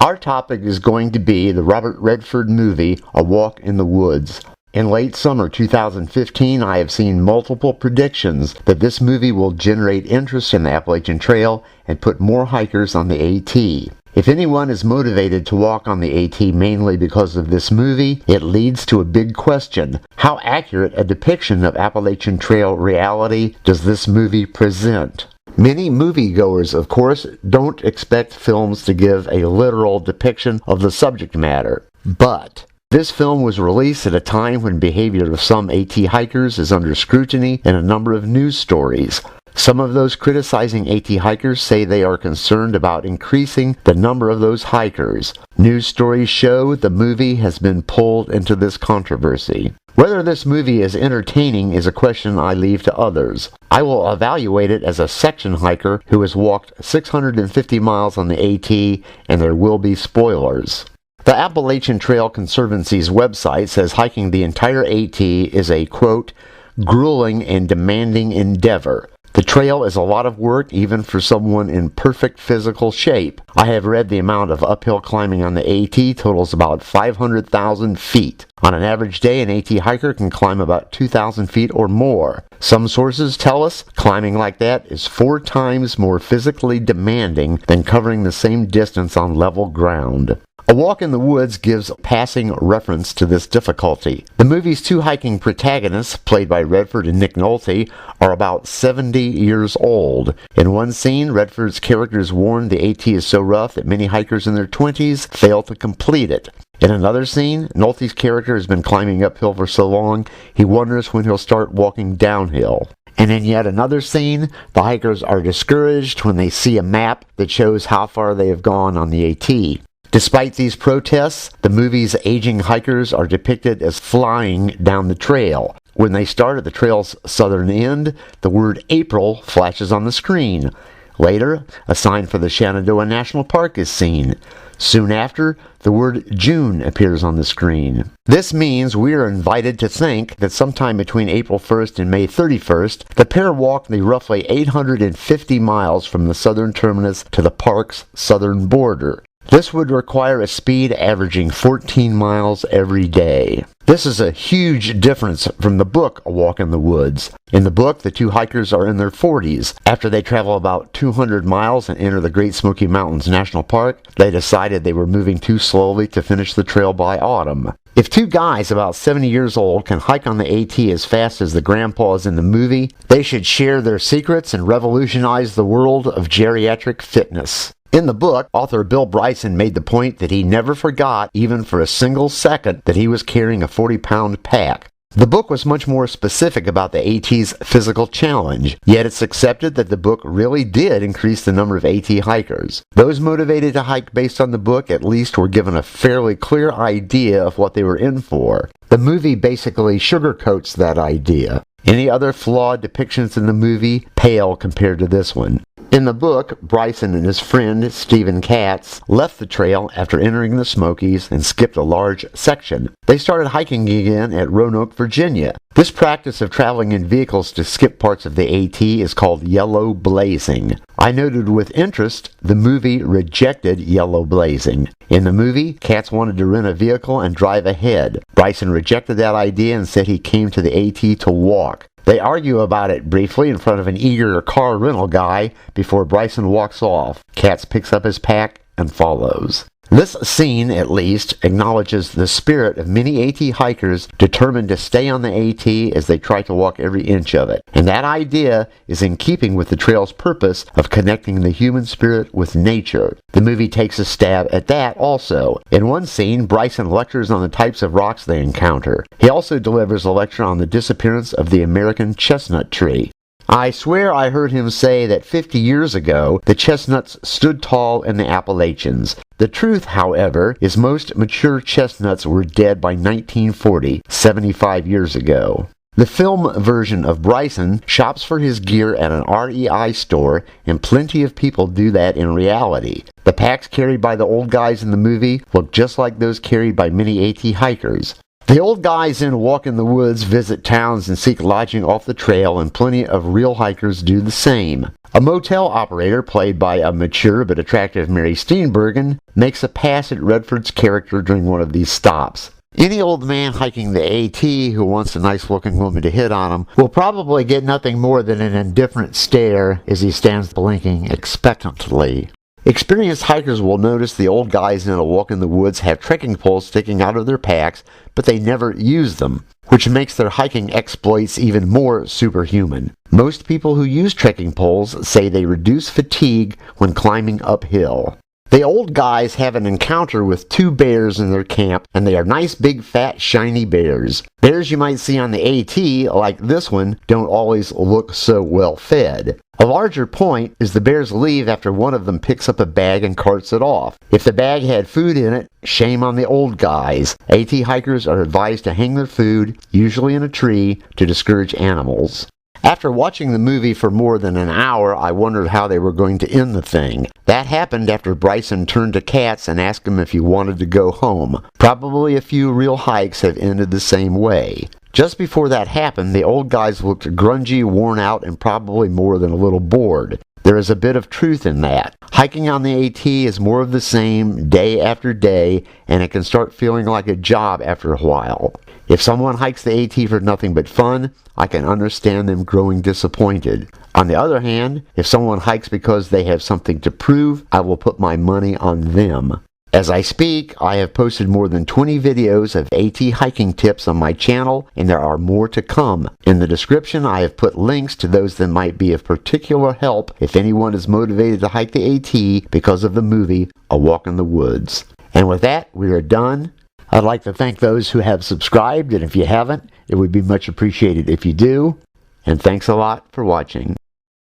Our topic is going to be the Robert Redford movie, A Walk in the Woods. In late summer 2015, I have seen multiple predictions that this movie will generate interest in the Appalachian Trail and put more hikers on the AT. If anyone is motivated to walk on the AT mainly because of this movie, it leads to a big question. How accurate a depiction of Appalachian Trail reality does this movie present? Many moviegoers, of course, don't expect films to give a literal depiction of the subject matter. But this film was released at a time when behavior of some AT hikers is under scrutiny in a number of news stories. Some of those criticizing AT hikers say they are concerned about increasing the number of those hikers. News stories show the movie has been pulled into this controversy. Whether this movie is entertaining is a question I leave to others. I will evaluate it as a section hiker who has walked 650 miles on the AT, and there will be spoilers. The Appalachian Trail Conservancy's website says hiking the entire AT is a, quote, grueling and demanding endeavor. The trail is a lot of work even for someone in perfect physical shape. I have read the amount of uphill climbing on the AT totals about 500,000 feet. On an average day, an AT hiker can climb about 2,000 feet or more. Some sources tell us climbing like that is 4 times more physically demanding than covering the same distance on level ground. A Walk in the Woods gives passing reference to this difficulty. The movie's 2 hiking protagonists, played by Redford and Nick Nolte, are about 70 years old. In one scene, Redford's character is warned the AT is so rough that many hikers in their 20s fail to complete it. In another scene, Nolte's character has been climbing uphill for so long, he wonders when he'll start walking downhill. And in yet another scene, the hikers are discouraged when they see a map that shows how far they have gone on the AT. Despite these protests, the movie's aging hikers are depicted as flying down the trail. When they start at the trail's southern end, the word April flashes on the screen. Later, a sign for the Shenandoah National Park is seen. Soon after, the word June appears on the screen. This means we are invited to think that sometime between April 1st and May 31st, the pair walked the roughly 850 miles from the southern terminus to the park's southern border. This would require a speed averaging 14 miles every day. This is a huge difference from the book, A Walk in the Woods. In the book, the 2 hikers are in their 40s. After they travel about 200 miles and enter the Great Smoky Mountains National Park, they decided they were moving too slowly to finish the trail by autumn. If 2 guys about 70 years old can hike on the AT as fast as the grandpas in the movie, they should share their secrets and revolutionize the world of geriatric fitness. In the book, author Bill Bryson made the point that he never forgot, even for a single second, that he was carrying a 40-pound pack. The book was much more specific about the AT's physical challenge, yet it's accepted that the book really did increase the number of AT hikers. Those motivated to hike based on the book at least were given a fairly clear idea of what they were in for. The movie basically sugarcoats that idea. Any other flawed depictions in the movie pale compared to this one. In the book, Bryson and his friend, Stephen Katz, left the trail after entering the Smokies and skipped a large section. They started hiking again at Roanoke, Virginia. This practice of traveling in vehicles to skip parts of the AT is called yellow blazing. I noted with interest the movie rejected yellow blazing. In the movie, Katz wanted to rent a vehicle and drive ahead. Bryson rejected that idea and said he came to the AT to walk. They argue about it briefly in front of an eager car rental guy before Bryson walks off. Katz picks up his pack and follows. This scene, at least, acknowledges the spirit of many AT hikers determined to stay on the AT as they try to walk every inch of it. And that idea is in keeping with the trail's purpose of connecting the human spirit with nature. The movie takes a stab at that also. In one scene, Bryson lectures on the types of rocks they encounter. He also delivers a lecture on the disappearance of the American chestnut tree. I swear I heard him say that 50 years ago, the chestnuts stood tall in the Appalachians. The truth, however, is most mature chestnuts were dead by 1940, 75 years ago. The film version of Bryson shops for his gear at an REI store, and plenty of people do that in reality. The packs carried by the old guys in the movie look just like those carried by many AT hikers. The old guys in A Walk in the Woods visit towns and seek lodging off the trail, and plenty of real hikers do the same. A motel operator, played by a mature but attractive Mary Steenburgen, makes a pass at Redford's character during one of these stops. Any old man hiking the AT who wants a nice-looking woman to hit on him will probably get nothing more than an indifferent stare as he stands blinking expectantly. Experienced hikers will notice the old guys in A Walk in the Woods have trekking poles sticking out of their packs, but they never use them, which makes their hiking exploits even more superhuman. Most people who use trekking poles say they reduce fatigue when climbing uphill. The old guys have an encounter with 2 bears in their camp, and they are nice big fat shiny bears. Bears you might see on the AT, like this one, don't always look so well fed. A larger point is the bears leave after one of them picks up a bag and carts it off. If the bag had food in it, shame on the old guys. AT hikers are advised to hang their food, usually in a tree, to discourage animals. After watching the movie for more than an hour, I wondered how they were going to end the thing. That happened after Bryson turned to Katz and asked him if he wanted to go home. Probably a few real hikes have ended the same way. Just before that happened, the old guys looked grungy, worn out, and probably more than a little bored. There is a bit of truth in that. Hiking on the AT is more of the same day after day, and it can start feeling like a job after a while. If someone hikes the AT for nothing but fun, I can understand them growing disappointed. On the other hand, if someone hikes because they have something to prove, I will put my money on them. As I speak, I have posted more than 20 videos of AT hiking tips on my channel, and there are more to come. In the description, I have put links to those that might be of particular help if anyone is motivated to hike the AT because of the movie A Walk in the Woods. And with that, we are done. I'd like to thank those who have subscribed, and if you haven't, it would be much appreciated if you do. And thanks a lot for watching.